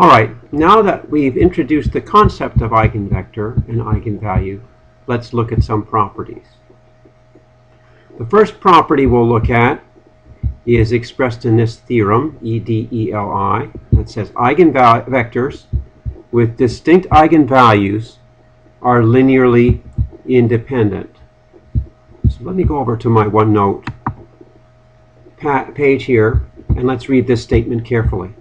All right, now that we've introduced the concept of eigenvector and eigenvalue, let's look at some properties. The first property we'll look at is expressed in this theorem, EDELI, that says eigenvectors with distinct eigenvalues are linearly independent. So let me go over to my OneNote page here, and let's read this statement carefully.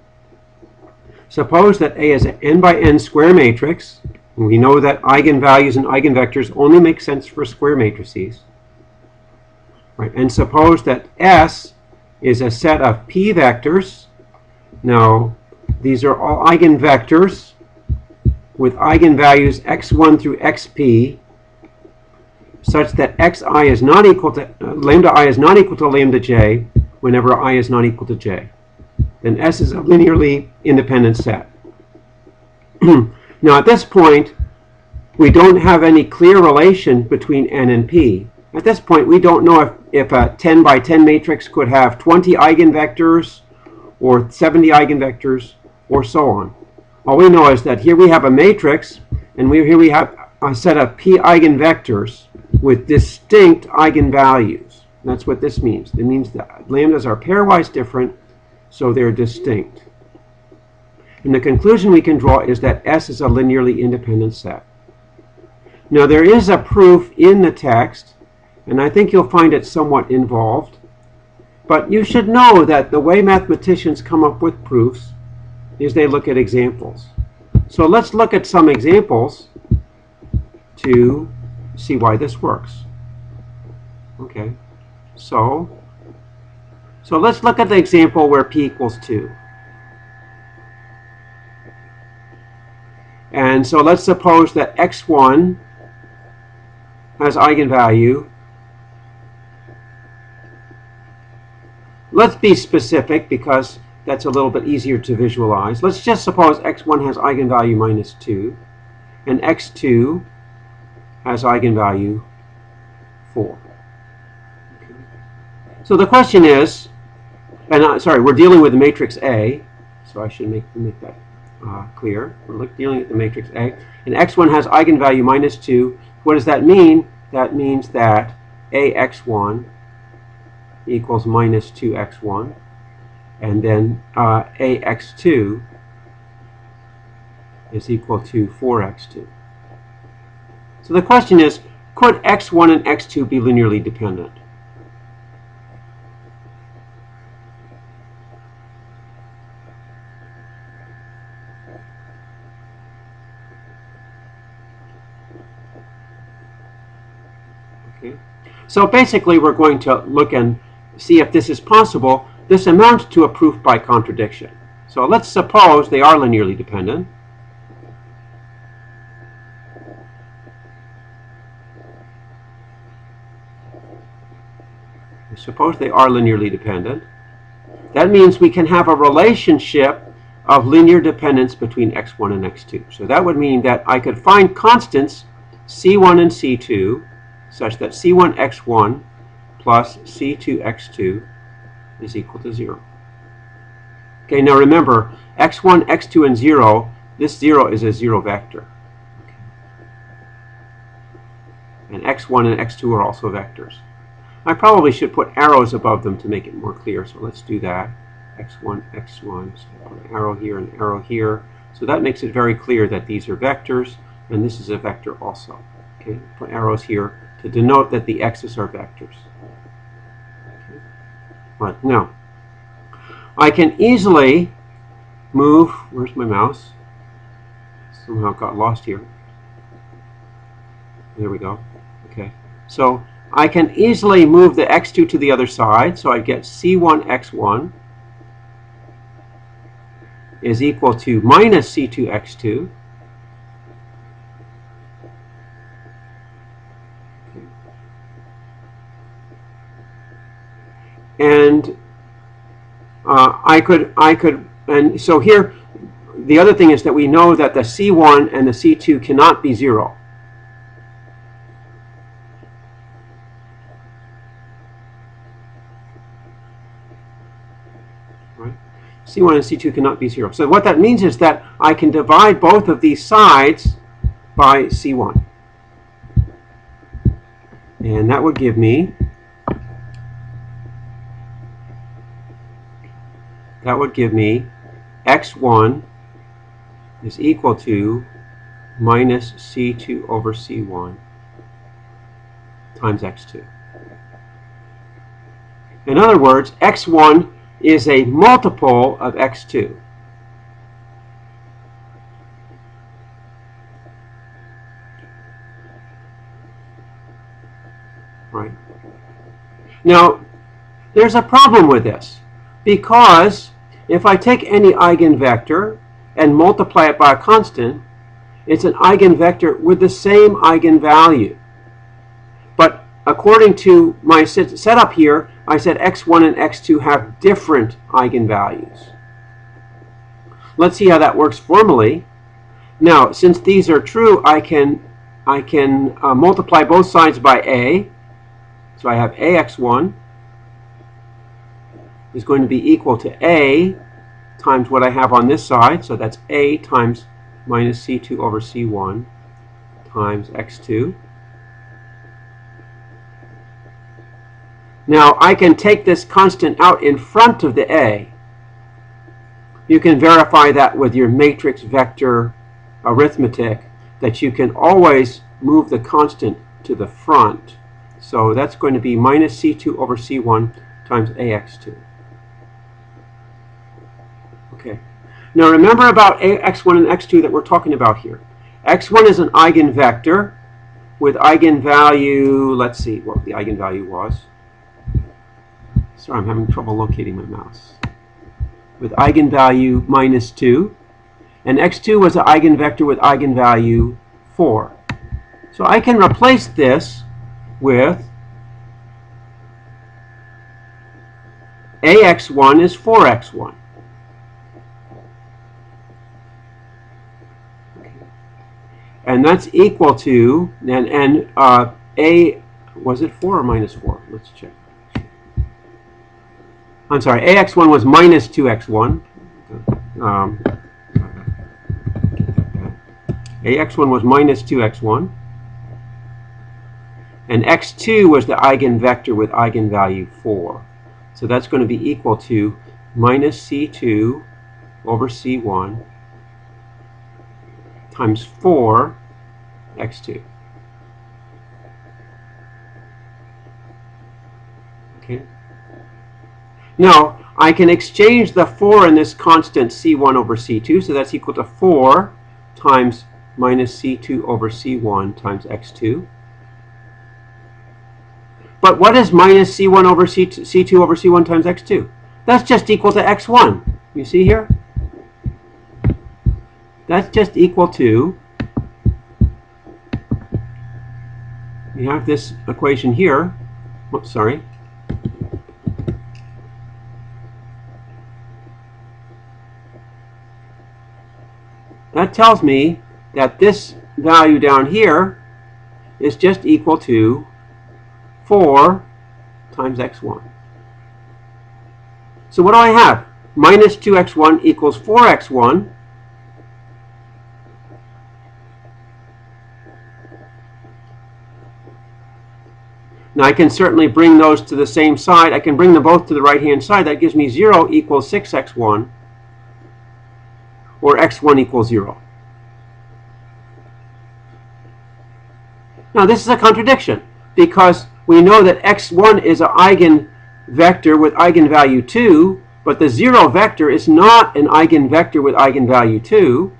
Suppose that A is an n by n square matrix, and we know that eigenvalues and eigenvectors only make sense for square matrices. Right? And suppose that S is a set of p vectors. Now, these are all eigenvectors with eigenvalues x1 through xp, such that xi is not equal to lambda I is not equal to lambda j whenever I is not equal to j. Then S is a linearly independent set. Now at this point, we don't have any clear relation between n and p. At this point, we don't know if a 10 by 10 matrix could have 20 eigenvectors or 70 eigenvectors or so on. All we know is that here we have a matrix, and here we have a set of p eigenvectors with distinct eigenvalues. That's what this means. It means that lambdas are pairwise different, so they're distinct. And the conclusion we can draw is that S is a linearly independent set. Now there is a proof in the text, and I think you'll find it somewhat involved, but you should know that the way mathematicians come up with proofs is they look at examples. So let's look at some examples to see why this works. Okay, so let's look at the example where p equals 2. And so let's suppose that x1 has eigenvalue. Let's be specific because that's a little bit easier to visualize. Let's just suppose x1 has eigenvalue minus 2 and x2 has eigenvalue 4. Okay. So the question is, and sorry, we're dealing with the matrix A, so I should make that clear. We're dealing with the matrix A, and x1 has eigenvalue minus 2. What does that mean? That means that ax1 equals minus 2x1, and then ax2 is equal to 4x2. So the question is, could x1 and x2 be linearly dependent? Okay. So basically we're going to look and see if this is possible. This amounts to a proof by contradiction. So let's suppose they are linearly dependent. Suppose they are linearly dependent. That means we can have a relationship of linear dependence between x1 and x2. So that would mean that I could find constants c1 and c2 such that c1x1 plus c2x2 is equal to 0. Okay, now remember, x1, x2, and 0, this 0 is a 0 vector. Okay. And x1 and x2 are also vectors. I probably should put arrows above them to make it more clear, so let's do that. x1, x1, so put an arrow here and an arrow here. So that makes it very clear that these are vectors, and this is a vector also. Okay, put arrows here to denote that the x's are vectors. Okay. Right, now, I can easily move, where's my mouse? Somehow got lost here. There we go. Okay, so I can easily move the x2 to the other side, so I get c1x1 is equal to minus c2x2. And and so here, the other thing is that we know that the c1 and the c2 cannot be 0. Right? C1 and C2 cannot be 0. So what that means is that I can divide both of these sides by C1. And that would give me x1 is equal to minus C2 over C1 times x2. In other words, x1 is a multiple of x2. Right. Now, there's a problem with this, because if I take any eigenvector and multiply it by a constant, it's an eigenvector with the same eigenvalue. But according to my setup here, I said x1 and x2 have different eigenvalues. Let's see how that works formally. Now, since these are true, I can multiply both sides by a. So I have ax1 is going to be equal to a times what I have on this side. So that's a times minus C2 over C1 times x2. Now I can take this constant out in front of the a. You can verify that with your matrix vector arithmetic, that you can always move the constant to the front. So that's going to be minus C2 over C1 times ax2. Okay. Now remember about x1 and x2 that we're talking about here. x1 is an eigenvector with eigenvalue, let's see what the eigenvalue was. Sorry, I'm having trouble locating my mouse. With eigenvalue minus 2. And x2 was an eigenvector with eigenvalue 4. So I can replace this with ax1 is 4x1. And that's equal to, a, was it 4 or minus 4? Let's check. I'm sorry, ax1 was minus 2x1. ax1 was minus 2x1. And x2 was the eigenvector with eigenvalue 4. So that's going to be equal to minus C2 over C1 times 4 x2. Okay. Now, I can exchange the 4 in this constant C1 over C2, so that's equal to 4 times minus C2 over C1 times x2. But what is minus C1 over C2 over C1 times x2? That's just equal to x1. You see here? That's just equal to, we have this equation here. Oops, sorry. That tells me that this value down here is just equal to 4 times x1. So what do I have? Minus 2x1 equals 4x1. Now I can certainly bring those to the same side. I can bring them both to the right-hand side. That gives me 0 equals 6x1, or x1 equals 0. Now this is a contradiction, because we know that x1 is an eigenvector with eigenvalue 2, but the 0 vector is not an eigenvector with eigenvalue 2.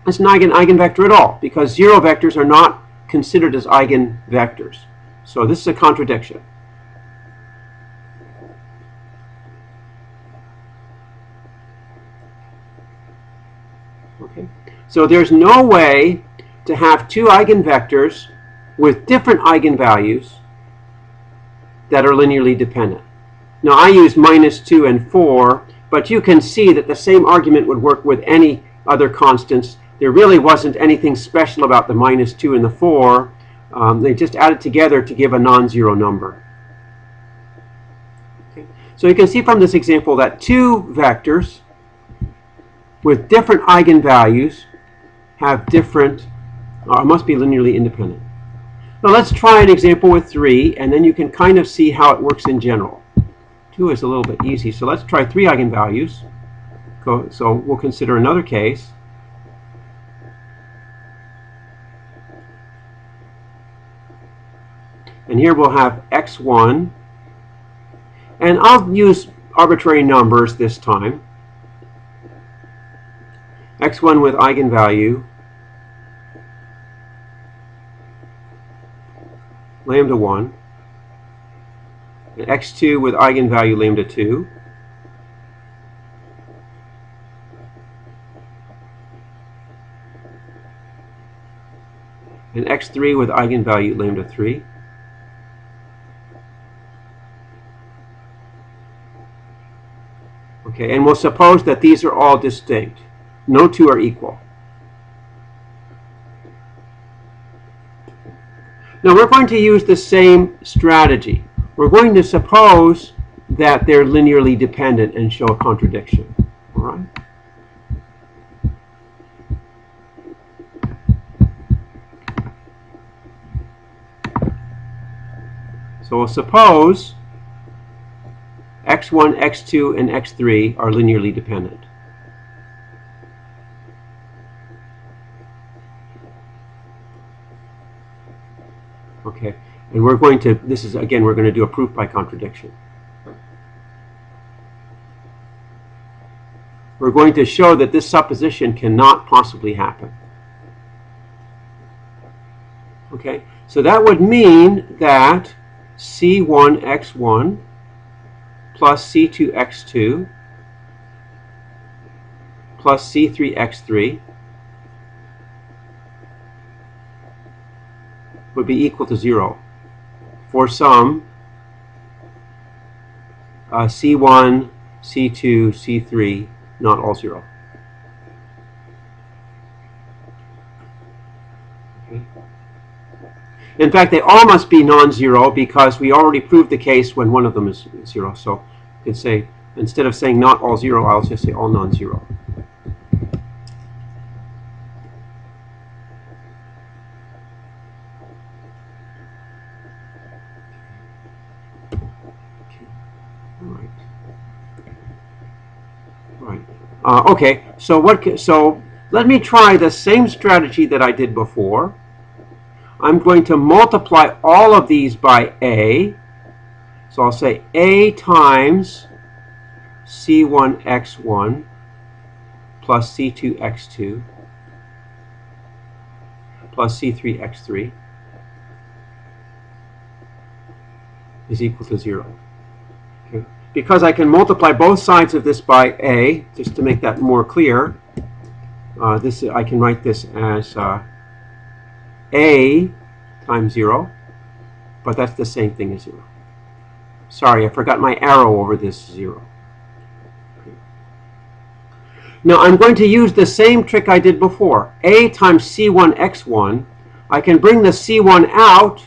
It's not an eigenvector at all, because 0 vectors are not considered as eigenvectors. So this is a contradiction. Okay. So there's no way to have two eigenvectors with different eigenvalues that are linearly dependent. Now I use minus 2 and 4, but you can see that the same argument would work with any other constants. There really wasn't anything special about the minus 2 and the 4. They just added together to give a non-zero number. Okay. So you can see from this example that two vectors with different eigenvalues have different, must be linearly independent. Now let's try an example with 3, and then you can kind of see how it works in general. 2 is a little bit easy, so let's try 3 eigenvalues. So we'll consider another case. And here we'll have x1. And I'll use arbitrary numbers this time. x1 with eigenvalue lambda 1. And x2 with eigenvalue lambda 2. And x3 with eigenvalue lambda 3. Okay, and we'll suppose that these are all distinct. No two are equal. Now we're going to use the same strategy. We're going to suppose that they're linearly dependent and show a contradiction. All right? So we'll suppose x1, x2, and x3 are linearly dependent. Okay, and we're going to, this is, again, we're going to do a proof by contradiction. We're going to show that this supposition cannot possibly happen. Okay, so that would mean that c1x1 plus c2x2 plus c3x3 would be equal to 0 for some c1, c2, c3, not all 0. Okay. In fact, they all must be non-zero because we already proved the case when one of them is 0. So you can say, instead of saying not all 0, I'll just say all non-zero. Okay, so let me try the same strategy that I did before. I'm going to multiply all of these by a. So I'll say a times c1x1 plus c2x2 plus c3x3 is equal to 0. Okay. Because I can multiply both sides of this by a, just to make that more clear, I can write this as a times 0, but that's the same thing as 0. Sorry, I forgot my arrow over this 0. Okay. Now I'm going to use the same trick I did before. A times c1x1, I can bring the c1 out,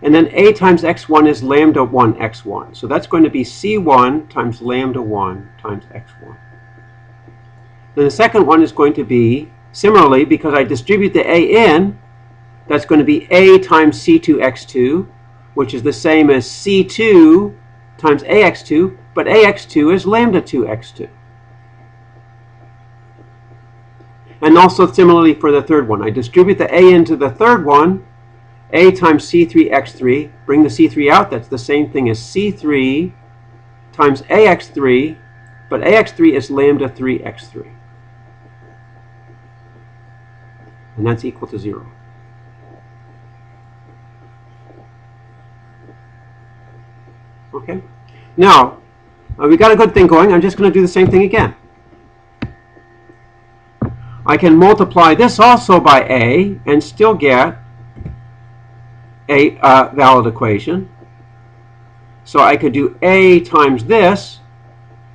and then a times x1 is lambda 1 x1. So that's going to be c1 times lambda 1 times x1. Then the second one is going to be, similarly, because I distribute the a in, that's going to be a times c2x2, which is the same as c2 times ax2, but ax2 is lambda 2x2. And also similarly for the third one. I distribute the a into the third one, a times c3x3, bring the c3 out, that's the same thing as c3 times ax3, but ax3 is lambda 3x3. And that's equal to 0. Okay? Now, we got a good thing going. I'm just going to do the same thing again. I can multiply this also by a and still get a valid equation. So I could do a times this,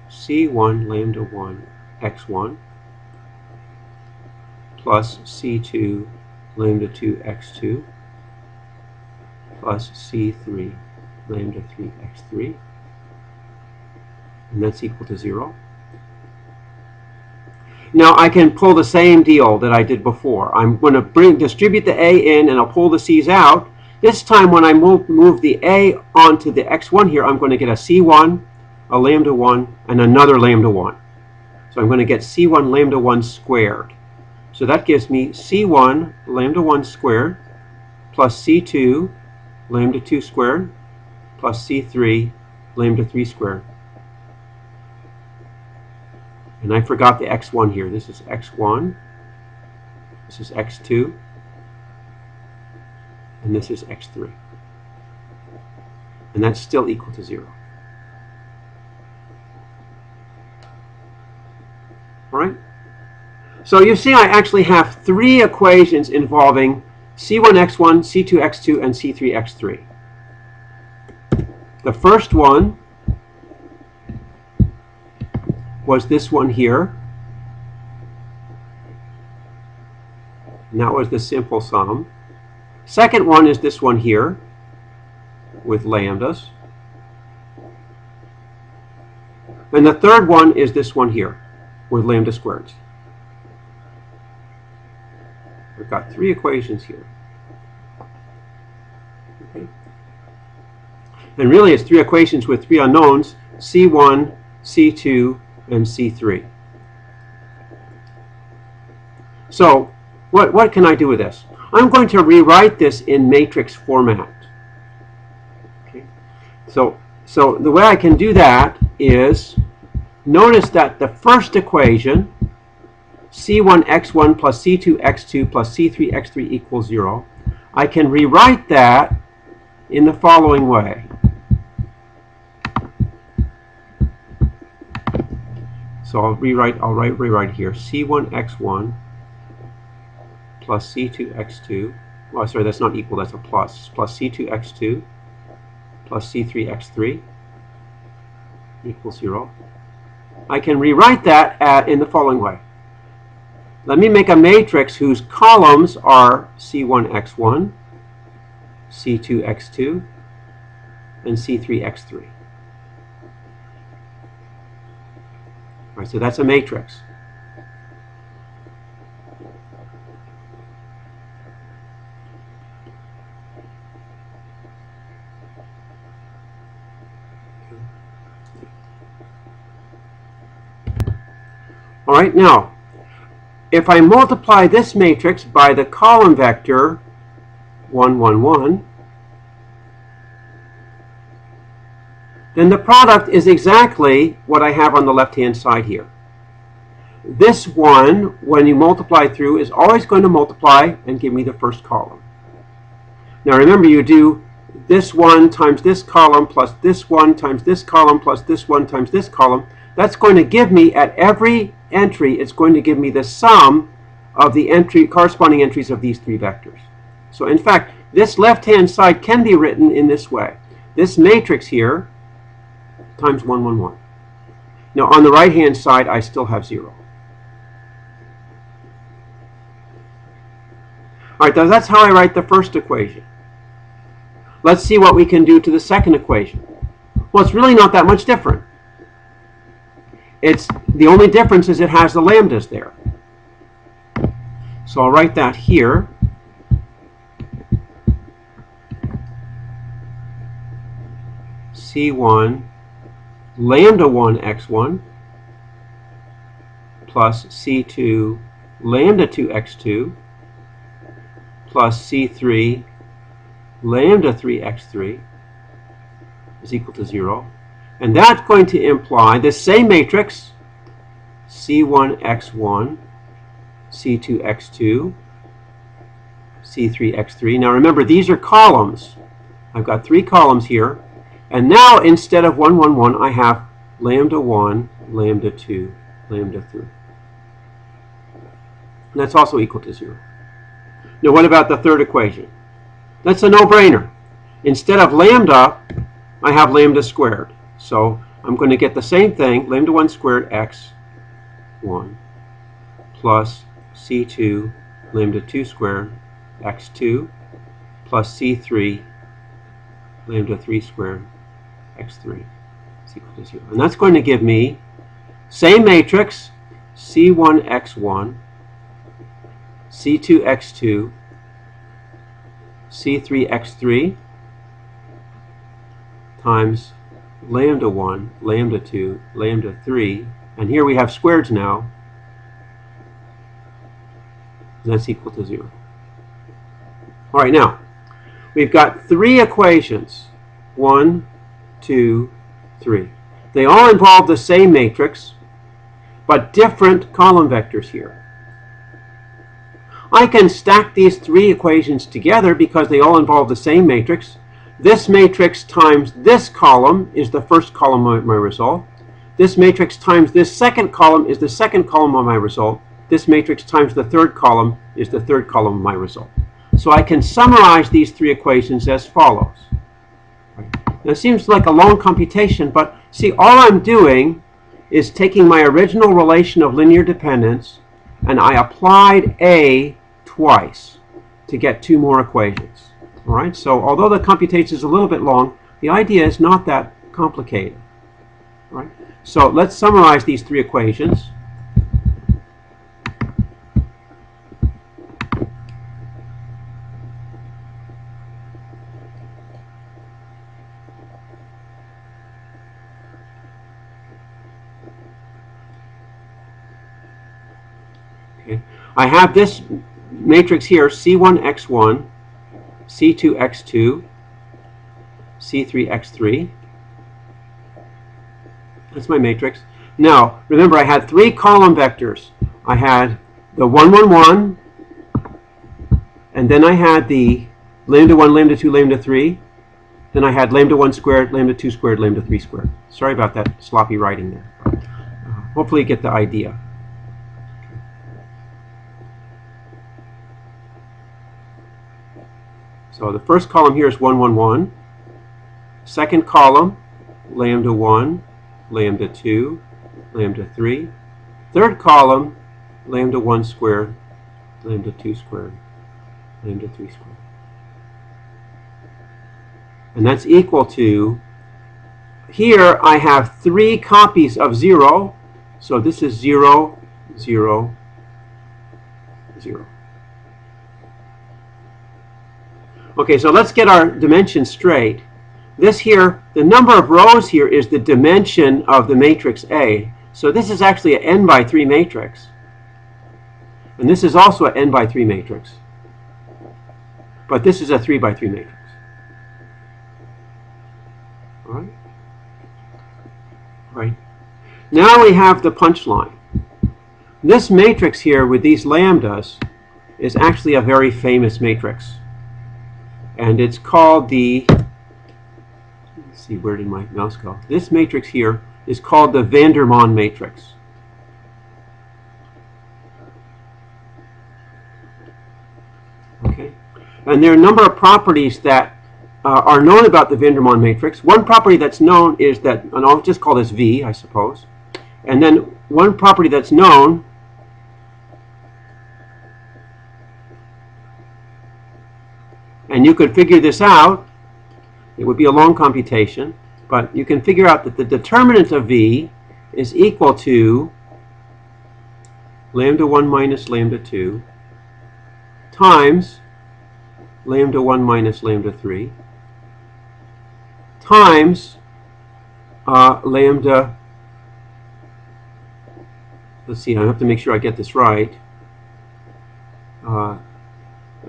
c1 lambda 1 x1 plus c2 lambda 2 x2 plus c3 lambda 3 x3 and that's equal to 0. Now I can pull the same deal that I did before. I'm going to distribute the A in, and I'll pull the C's out. This time when I move the A onto the x1 here, I'm going to get a C1, a lambda 1, and another lambda 1. So I'm going to get C1 lambda 1 squared. So that gives me C1 lambda 1 squared plus C2 lambda 2 squared plus C3 lambda 3 squared. And I forgot the x1 here. This is x1, this is x2, and this is x3. And that's still equal to 0. All right? So you see I actually have 3 equations involving C1x1, C2x2, and C3x3. The first one was this one here. And that was the simple sum. Second one is this one here with lambdas. And the third one is this one here with lambda squareds. We've got 3 equations here. Okay. And really it's 3 equations with 3 unknowns, C1, C2, and C3. So what can I do with this? I'm going to rewrite this in matrix format. Okay. So the way I can do that is, notice that the first equation, C1x1 plus C2x2 plus C3x3 equals 0, I can rewrite that in the following way. So I'll rewrite here C1x1 plus C2x2. Oh, sorry, that's not equal, that's a plus. Plus C2x2 plus C3x3 equals 0. I can rewrite that in the following way. Let me make a matrix whose columns are C1x1, C2x2, and C3x3. All right, so that's a matrix. All right, now, if I multiply this matrix by the column vector 1, 1, 1, then the product is exactly what I have on the left-hand side here. This one, when you multiply through, is always going to multiply and give me the first column. Now remember, you do this one times this column plus this one times this column plus this one times this column. That's going to give me, at every entry, it's going to give me the sum of the corresponding entries of these 3 vectors. So in fact, this left-hand side can be written in this way. This matrix here times 1, 1, 1. Now on the right-hand side, I still have 0. All right, that's how I write the first equation. Let's see what we can do to the second equation. Well, it's really not that much different. The only difference is it has the lambdas there. So I'll write that here. C1 lambda 1 x1 plus C2 lambda 2 x2 plus C3 lambda 3 x3 is equal to 0. And that's going to imply this same matrix, C1 x1, C2 x2, C3 x3. Now remember, these are columns. I've got 3 columns here. And now instead of 1, 1, 1, I have lambda 1, lambda 2, lambda 3. And that's also equal to 0. Now what about the third equation? That's a no-brainer. Instead of lambda, I have lambda squared. So I'm going to get the same thing, lambda 1 squared x1 plus C2 lambda 2 squared x2 plus C3 lambda 3 squared x3 is equal to 0. And that's going to give me same matrix, C1x1, C2x2, C3x3 times lambda 1, lambda 2, lambda 3, and here we have squareds now, and that's equal to 0. All right, now, we've got three equations, 1, 2, 3. They all involve the same matrix, but different column vectors here. I can stack these three equations together because they all involve the same matrix. This matrix times this column is the first column of my result. This matrix times this second column is the second column of my result. This matrix times the third column is the third column of my result. So I can summarize these three equations as follows. Now, it seems like a long computation, but see, all I'm doing is taking my original relation of linear dependence, and I applied A twice to get two more equations. All right, so although the computation is a little bit long, the idea is not that complicated. All right, so let's summarize these three equations. Okay. I have this matrix here, C1x1, C2x2, C3x3. That's my matrix. Now, remember, I had three column vectors. I had the 1, 1, 1, and then I had the lambda 1, lambda 2, lambda 3. Then I had lambda 1 squared, lambda 2 squared, lambda 3 squared. Sorry about that sloppy writing there. Hopefully you get the idea. So the first column here is 1, 1, 1. Second column, lambda 1, lambda 2, lambda 3. Third column, lambda 1 squared, lambda 2 squared, lambda 3 squared. And that's equal to, here I have three copies of 0. So this is 0, 0, 0. Okay, so let's get our dimensions straight. This here, the number of rows here is the dimension of the matrix A. So this is actually an n by 3 matrix. And this is also an n by 3 matrix. But this is a 3 by 3 matrix. All right? Right. Now we have the punchline. This matrix here with these lambdas is actually a very famous matrix. And it's called the, let's see, where did my mouse go? This matrix here is called the Vandermonde matrix. Okay, and there are a number of properties that are known about the Vandermonde matrix. One property that's known is that, and I'll just call this V, I suppose. And then one property that's known and you could figure this out. It would be a long computation, but you can figure out that the determinant of V is equal to lambda 1 minus lambda 2 times lambda 1 minus lambda 3 times lambda, let's see, I have to make sure I get this right.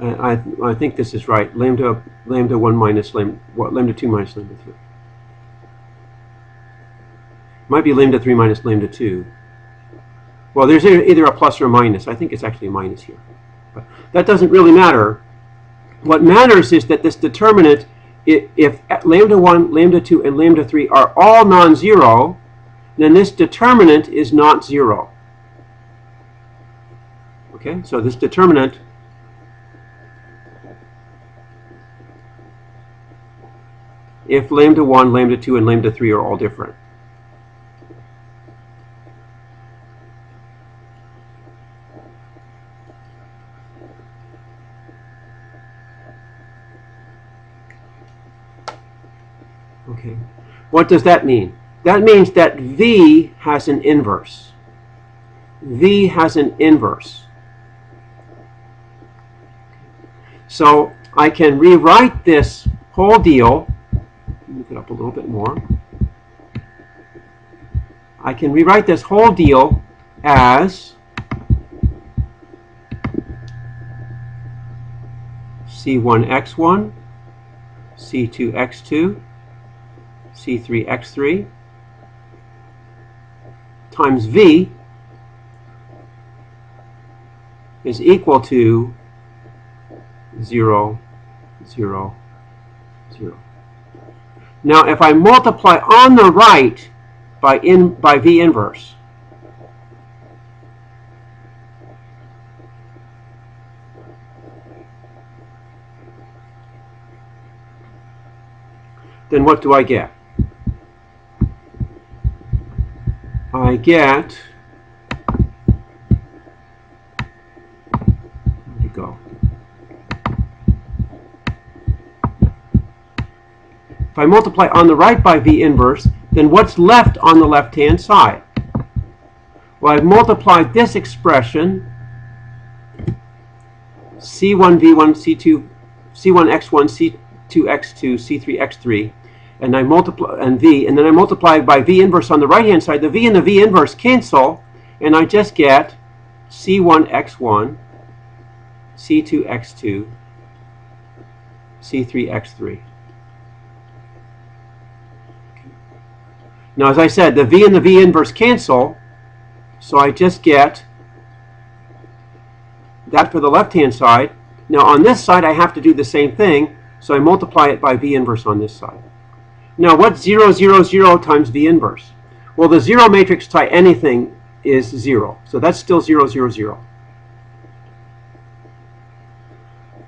I think this is right. Lambda 1 minus lambda 2 minus lambda 3. Might be lambda 3 minus lambda 2. Well, there's either a plus or a minus. I think it's actually a minus here. But that doesn't really matter. What matters is that this determinant, if lambda 1, lambda 2, and lambda 3 are all non-zero, then this determinant is not zero. Okay, so this determinant if lambda 1, lambda 2, and lambda 3 are all different. Okay, what does that mean? that means that V has an inverse. V has an inverse. So I can rewrite this whole deal. Move it up a little bit more. I can rewrite this whole deal as C1x1, C2x2, C3x3 times V is equal to 0, 0, 0. Now, if I multiply on the right by V inverse, then what do I get? I get, where'd it go? If I multiply on the right by V inverse, then what's left on the left-hand side? Well, I've multiplied this expression, C1V1, C2, C1x1, C2x2, C3x3, and I multiply and V, and then I multiply by V inverse on the right-hand side. The V and the V inverse cancel, and I just get C1x1, C2x2, C3x3. Now, as I said, the V and the V inverse cancel, so I just get that for the left-hand side. Now, on this side, I have to do the same thing, so I multiply it by V inverse on this side. Now, what's 0, 0, 0 times V inverse? Well, the zero matrix to anything is 0, so that's still 0, 0, 0.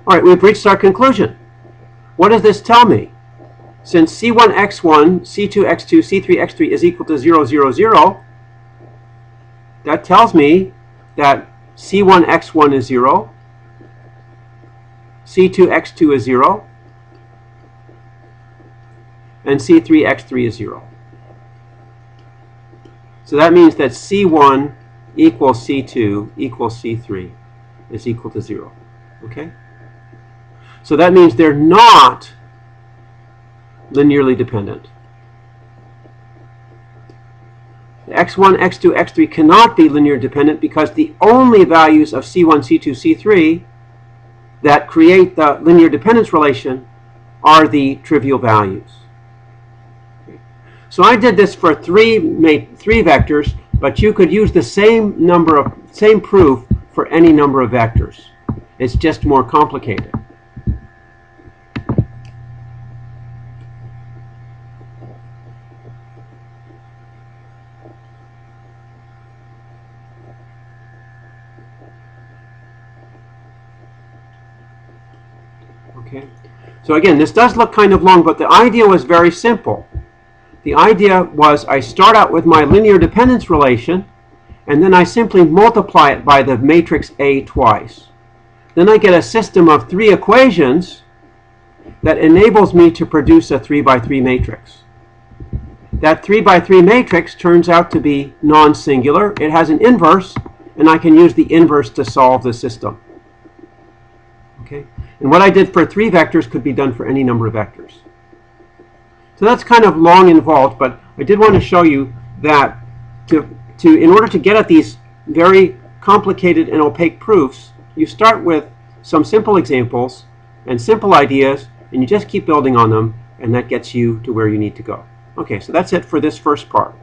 All right, we've reached our conclusion. What does this tell me? Since C1x1, C2x2, C3x3 is equal to 0, 0, 0, that tells me that C1x1 is 0, C2x2 is 0, and C3x3 is 0. So that means that C1 equals C2 equals C3 is equal to 0. Okay? So that means they're not linearly dependent. X1, X2, X3 cannot be linearly dependent because the only values of C1, C2, C3 that create the linear dependence relation are the trivial values. So I did this for three vectors, but you could use the same proof for any number of vectors. It's just more complicated. Okay. So again, this does look kind of long, but the idea was very simple. The idea was I start out with my linear dependence relation, and then I simply multiply it by the matrix A twice. Then I get a system of 3 equations that enables me to produce a 3 by 3 matrix. That 3 by 3 matrix turns out to be non-singular. It has an inverse, and I can use the inverse to solve the system. Okay? And what I did for 3 vectors could be done for any number of vectors. So that's kind of long involved, but I did want to show you that in order to get at these very complicated and opaque proofs, you start with some simple examples and simple ideas, and you just keep building on them, and that gets you to where you need to go. Okay, so that's it for this first part.